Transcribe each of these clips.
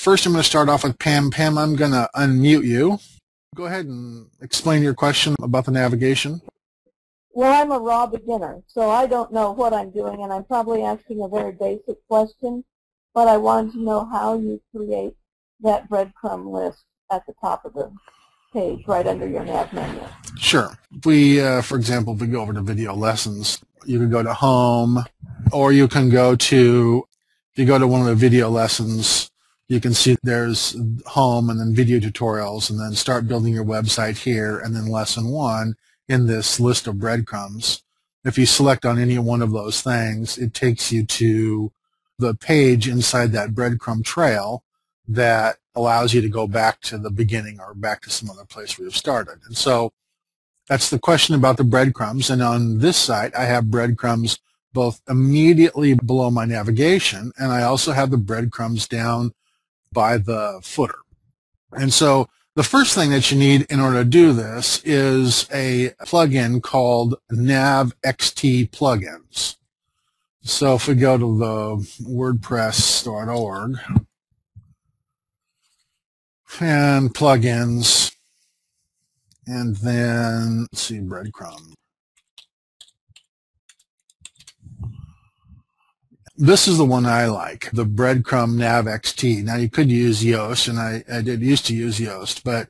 first I'm going to start off with Pam. Pam, I'm going to unmute you. Go ahead and explain your question about the navigation. Well, I'm a raw beginner, so I don't know what I'm doing, and I'm probably asking a very basic question, but I wanted to know how you create that breadcrumb list at the top of the page, right under your nav menu. Sure. If we, for example, if we go over to video lessons, you can go to home, or you can go to, if you go to one of the video lessons, you can see there's home and then video tutorials, and then start building your website here, and then lesson 1 in this list of breadcrumbs. If you select on any one of those things, it takes you to the page inside that breadcrumb trail that allows you to go back to the beginning or back to some other place where you've started. And so that's the question about the breadcrumbs. And on this site, I have breadcrumbs both immediately below my navigation, and I also have the breadcrumbs down by the footer. And so the first thing that you need in order to do this is a plugin called NavXT plugins. So if we go to the WordPress.org and plugins, and then let's see, breadcrumb. This is the one I like, the Breadcrumb NavXT. Now you could use Yoast, and I did used to use Yoast, but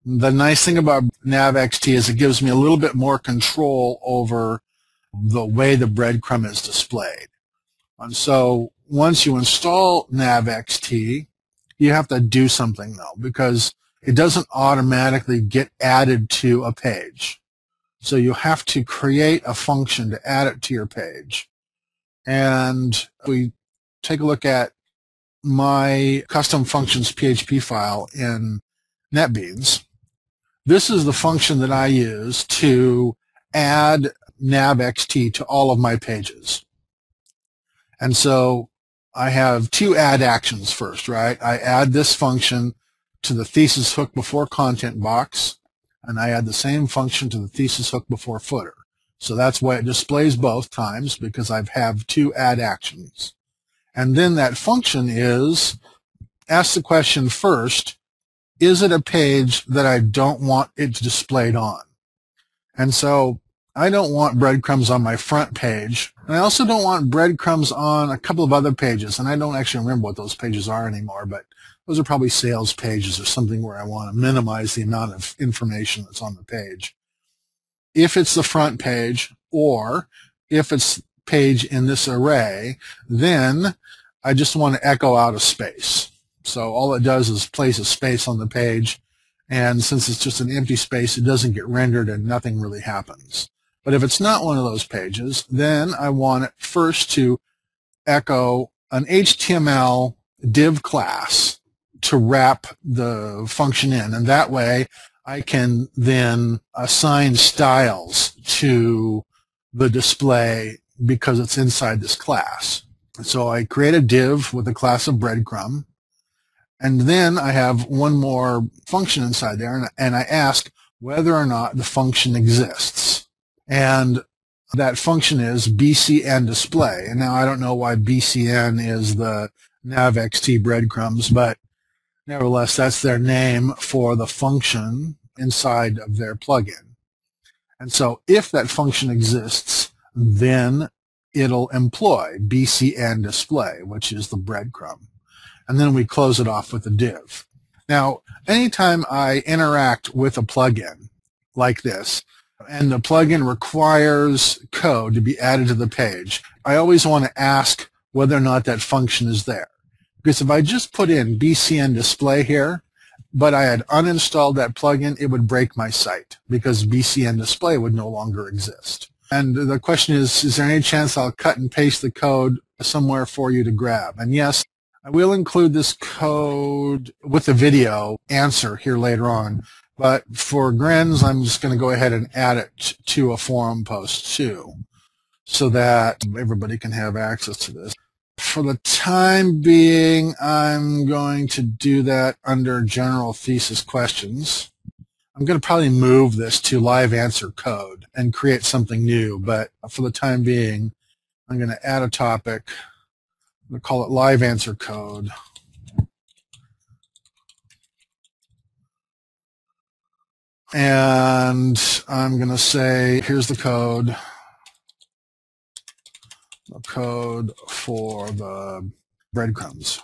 the nice thing about NavXT is it gives me a little bit more control over the way the breadcrumb is displayed. And so once you install NavXT, you have to do something though, because it doesn't automatically get added to a page. So you have to create a function to add it to your page. And if we take a look at my custom functions PHP file in NetBeans, this is the function that I use to add NavXT to all of my pages. And so I have 2 add actions first, right? I add this function to the thesis hook before content box, and I add the same function to the thesis hook before footer. So that's why it displays both times, because I have 2 add actions. And then that function is, ask the question first, is it a page that I don't want it displayed on? And so I don't want breadcrumbs on my front page, and I also don't want breadcrumbs on a couple of other pages, and I don't actually remember what those pages are anymore, but those are probably sales pages or something where I want to minimize the amount of information that's on the page. If it's the front page, or if it's page in this array, then I just want to echo out a space. So all it does is place a space on the page, and since it's just an empty space, it doesn't get rendered and nothing really happens. But if it's not one of those pages, then I want it first to echo an HTML div class to wrap the function in, and that way I can then assign styles to the display because it's inside this class. So I create a div with a class of breadcrumb, and then I have one more function inside there, and I ask whether or not the function exists. And that function is BCN display. And now I don't know why BCN is the NavXT breadcrumbs, but nevertheless, that's their name for the function inside of their plugin. And so if that function exists, then it'll employ BCN display, which is the breadcrumb. And then we close it off with a div. Now, anytime I interact with a plugin like this, and the plugin requires code to be added to the page, I always want to ask whether or not that function is there. Because if I just put in BCN display here, but I had uninstalled that plugin, it would break my site because BCN display would no longer exist. And the question is there any chance I'll cut and paste the code somewhere for you to grab? And yes, I will include this code with the video answer here later on. But for grins, I'm just going to go ahead and add it to a forum post too, so that everybody can have access to this. For the time being, I'm going to do that under general thesis questions. I'm going to probably move this to live answer code and create something new, but for the time being, I'm going to add a topic. I'm going to call it live answer code. And I'm going to say, here's the code for the breadcrumbs.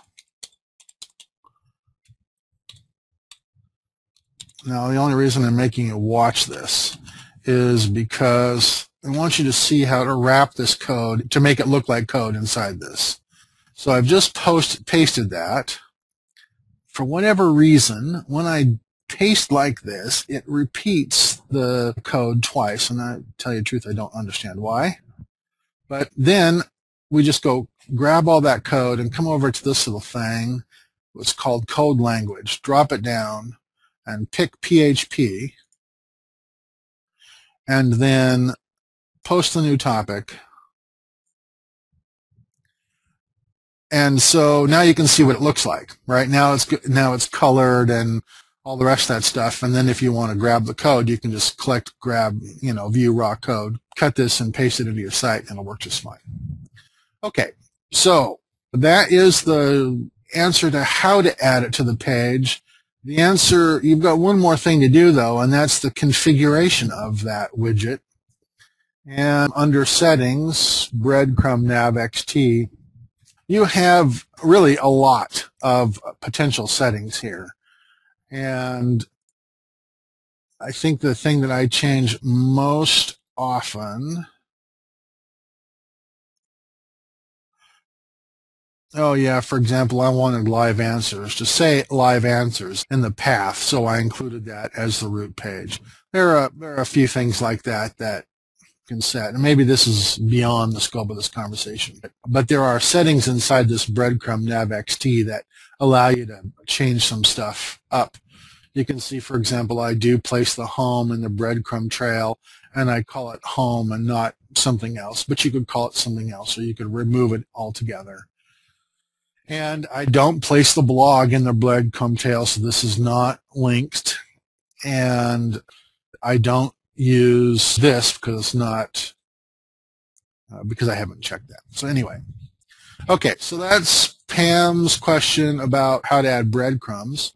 Now, the only reason I'm making you watch this is because I want you to see how to wrap this code to make it look like code inside this. So I've just pasted that. For whatever reason, when I paste like this, it repeats the code twice, and I tell you the truth, I don't understand why. But then we just go grab all that code and come over to this little thing. It's called code language. Drop it down and pick PHP, and then post the new topic. And so now you can see what it looks like, right? Now it's colored and all the rest of that stuff. And then if you want to grab the code, you can just grab, view raw code, cut this and paste it into your site, and it'll work just fine. Okay, so that is the answer to how to add it to the page. The answer, you've got one more thing to do though, and that's the configuration of that widget. And under settings, Breadcrumb NavXT, you have really a lot of potential settings here. And I think the thing that I change most often, oh yeah, for example, I wanted live answers to say live answers in the path, so I included that as the root page. There are a few things like that that can set, and maybe this is beyond the scope of this conversation, but there are settings inside this Breadcrumb NavXT that allow you to change some stuff up. You can see, for example, I do place the home in the breadcrumb trail, and I call it home and not something else, but you could call it something else, or you could remove it altogether. And I don't place the blog in the breadcrumb trail, so this is not linked, and I don't use this because it's not, because I haven't checked that. So anyway, okay, so that's Pam's question about how to add breadcrumbs.